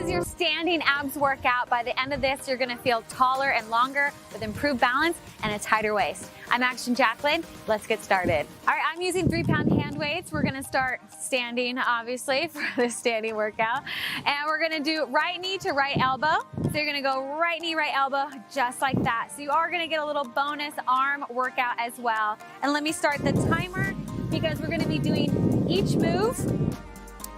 is your standing abs workout. By the end of this, you're gonna feel taller and longer with improved balance and a tighter waist. I'm Action Jacqueline. Let's get started. All right, I'm using 3-pound hand weights. We're gonna start standing, obviously, for this standing workout. And we're gonna do right knee to right elbow. So you're gonna go right knee, right elbow, just like that. So you are gonna get a little bonus arm workout as well. And let me start the timer because we're gonna be doing each move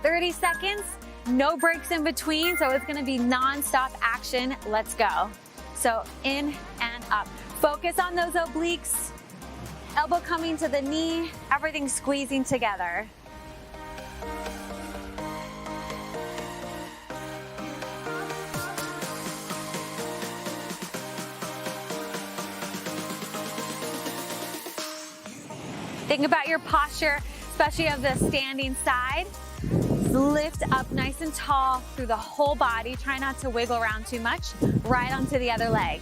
30 seconds, no breaks in between, so it's gonna be non-stop action. Let's go. So in and up. Focus on those obliques, elbow coming to the knee, everything squeezing together. Think about your posture, especially of the standing side. Lift up nice and tall through the whole body. Try not to wiggle around too much. Right onto the other leg.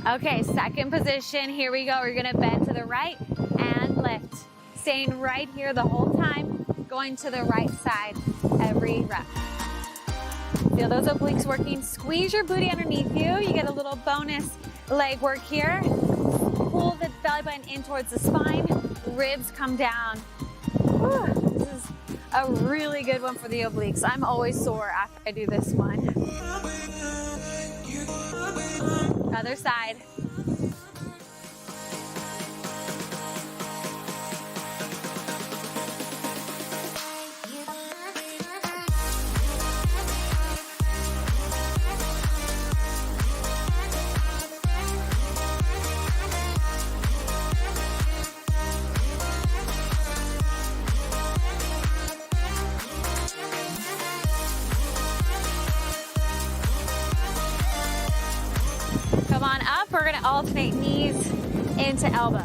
Okay, second position. Here we go. We're gonna bend to the right and lift. Staying right here the whole time, going to the right side every rep. Feel those obliques working. Squeeze your booty underneath you. You get a little bonus leg work here. Pull the belly button in towards the spine. Ribs come down. Whew, this is a really good one for the obliques. I'm always sore after I do this one. Other side. Come on up, we're gonna alternate knees into elbows.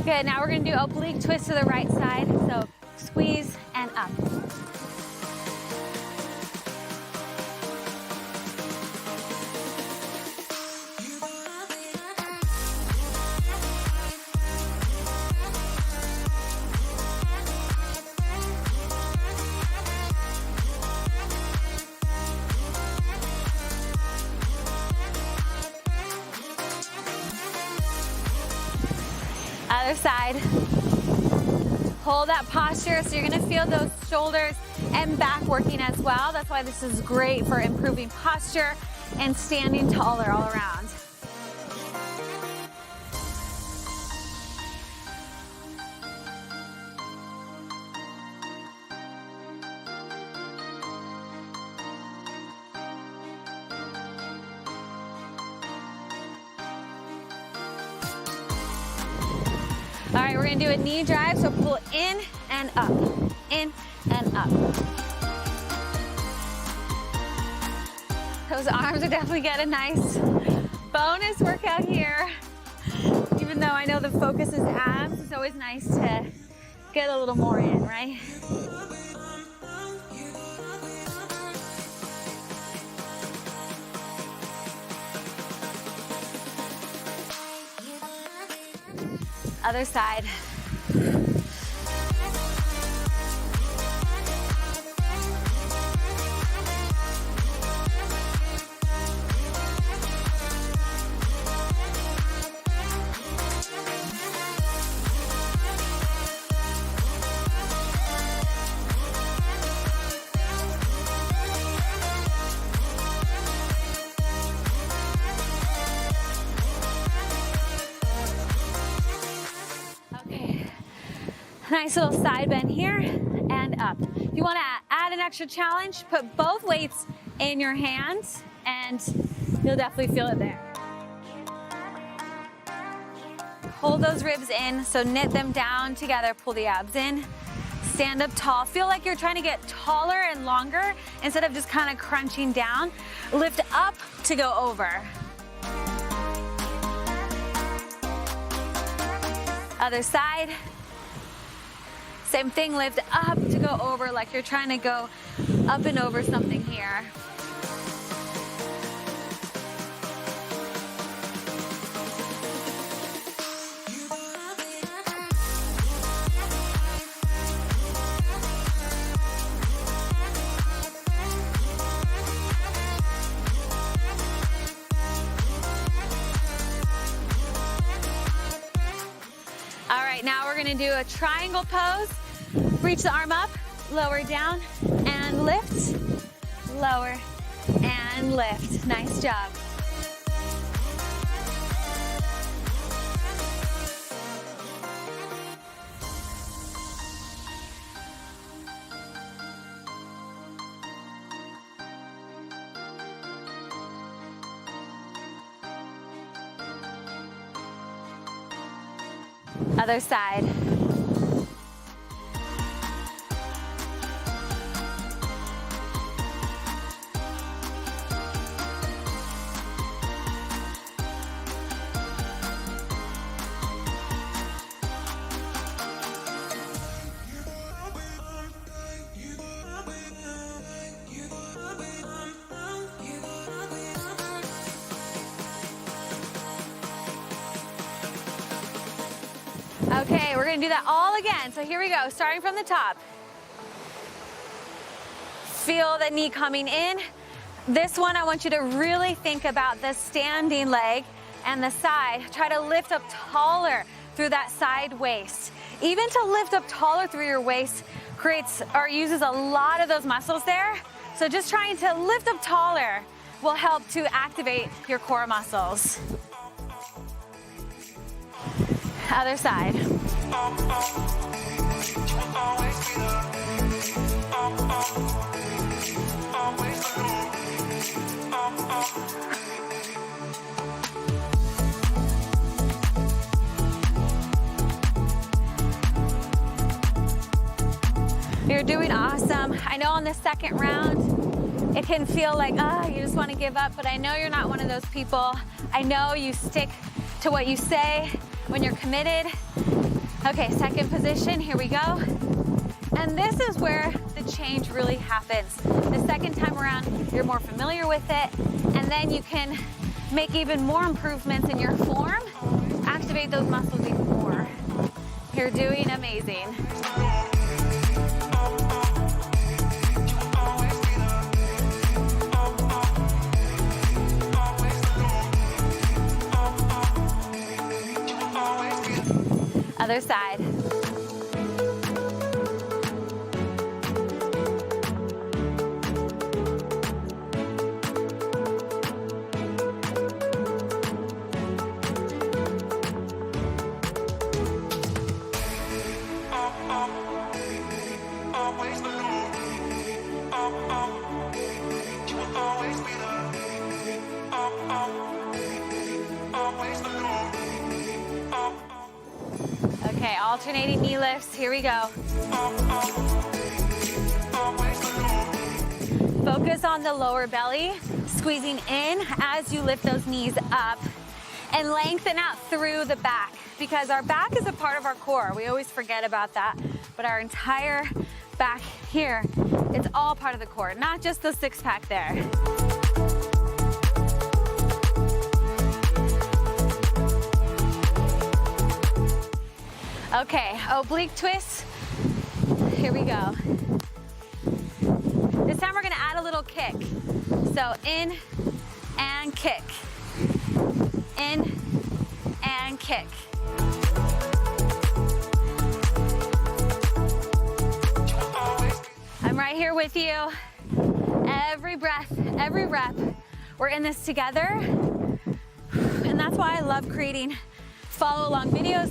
Good, now we're gonna do oblique twist to the right side. So squeeze and up. Other side. Hold that posture, so you're gonna feel those shoulders and back working as well. That's why this is great for improving posture and standing taller all around. All right, we're gonna do a knee drive, so pull in and up, in and up. Those arms are definitely getting a nice bonus workout here. Even though I know the focus is abs, it's always nice to get a little more in, right? Other side. Nice little side bend here and up. If you want to add an extra challenge, put both weights in your hands and you'll definitely feel it there. Hold those ribs in, so knit them down together, pull the abs in. Stand up tall. Feel like you're trying to get taller and longer instead of just kind of crunching down. Lift up to go over. Other side. Same thing, lift up to go over like you're trying to go up and over something here. All right, now we're gonna do a triangle pose. Reach the arm up, lower down, and lift, lower, and lift. Nice job. Other side. Okay, we're gonna do that all again. So here we go, starting from the top. Feel the knee coming in. This one, I want you to really think about the standing leg and the side. Try to lift up taller through that side waist. Even to lift up taller through your waist creates or uses a lot of those muscles there. So just trying to lift up taller will help to activate your core muscles. Other side. You're doing awesome. I know on the second round, it can feel like, you just want to give up, but I know you're not one of those people. I know you stick to what you say when you're committed. Okay, second position, here we go. And this is where the change really happens. The second time around, you're more familiar with it, and then you can make even more improvements in your form, activate those muscles even more. You're doing amazing. Other side. Okay, alternating knee lifts, here we go. Focus on the lower belly, squeezing in as you lift those knees up, and lengthen out through the back, because our back is a part of our core. We always forget about that, but our entire back here, it's all part of the core, not just the six-pack there. Okay, oblique twist. Here we go. This time we're gonna add a little kick. So in and kick. In and kick. I'm right here with you. Every breath, every rep, we're in this together. And that's why I love creating follow along videos,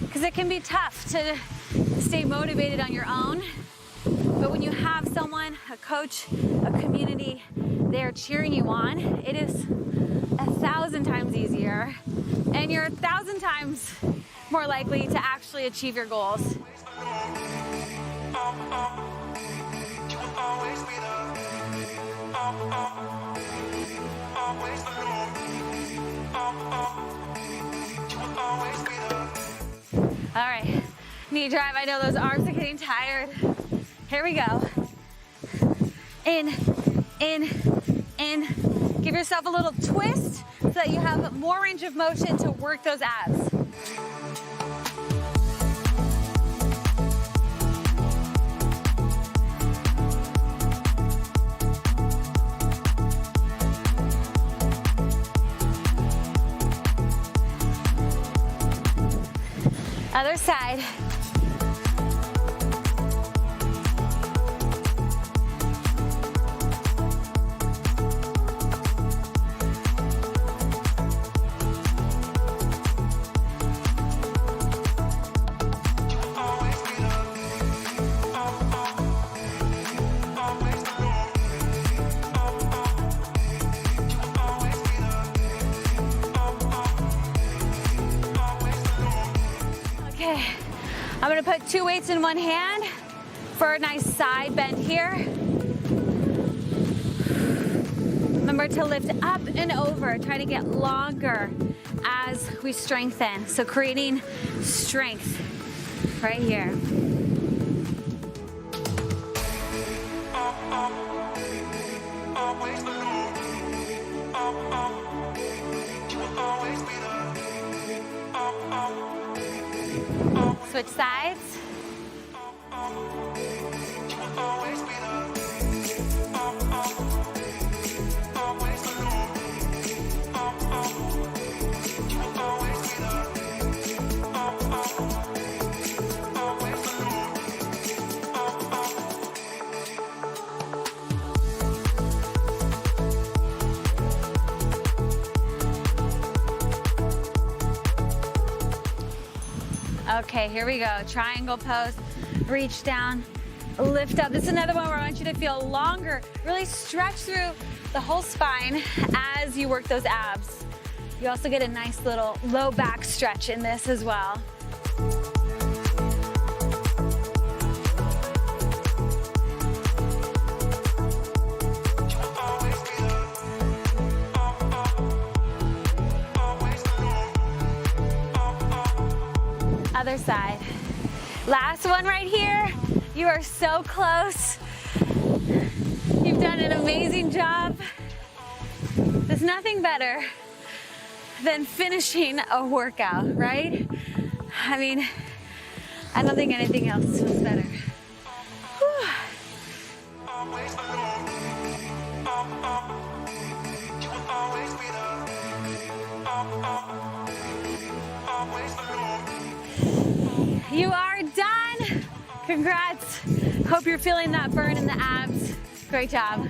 because it can be tough to stay motivated on your own. But when you have someone, a coach, a community, they're cheering you on, it is 1,000 times easier, and you're 1,000 times more likely to actually achieve your goals. All right, knee drive. I know those arms are getting tired. Here we go. In. Give yourself a little twist so that you have more range of motion to work those abs. Other side. Okay, I'm gonna put 2 weights in one hand for a nice side bend here. Remember to lift up and over, try to get longer as we strengthen. So creating strength right here. Switch sides. Okay, here we go. Triangle pose, reach down, lift up. This is another one where I want you to feel longer. Really stretch through the whole spine as you work those abs. You also get a nice little low back stretch in this as well. Other side. Last one right here. You are so close. You've done an amazing job. There's nothing better than finishing a workout, right? I mean, I don't think anything else feels better. Whew. You are done. Congrats. Hope you're feeling that burn in the abs. Great job.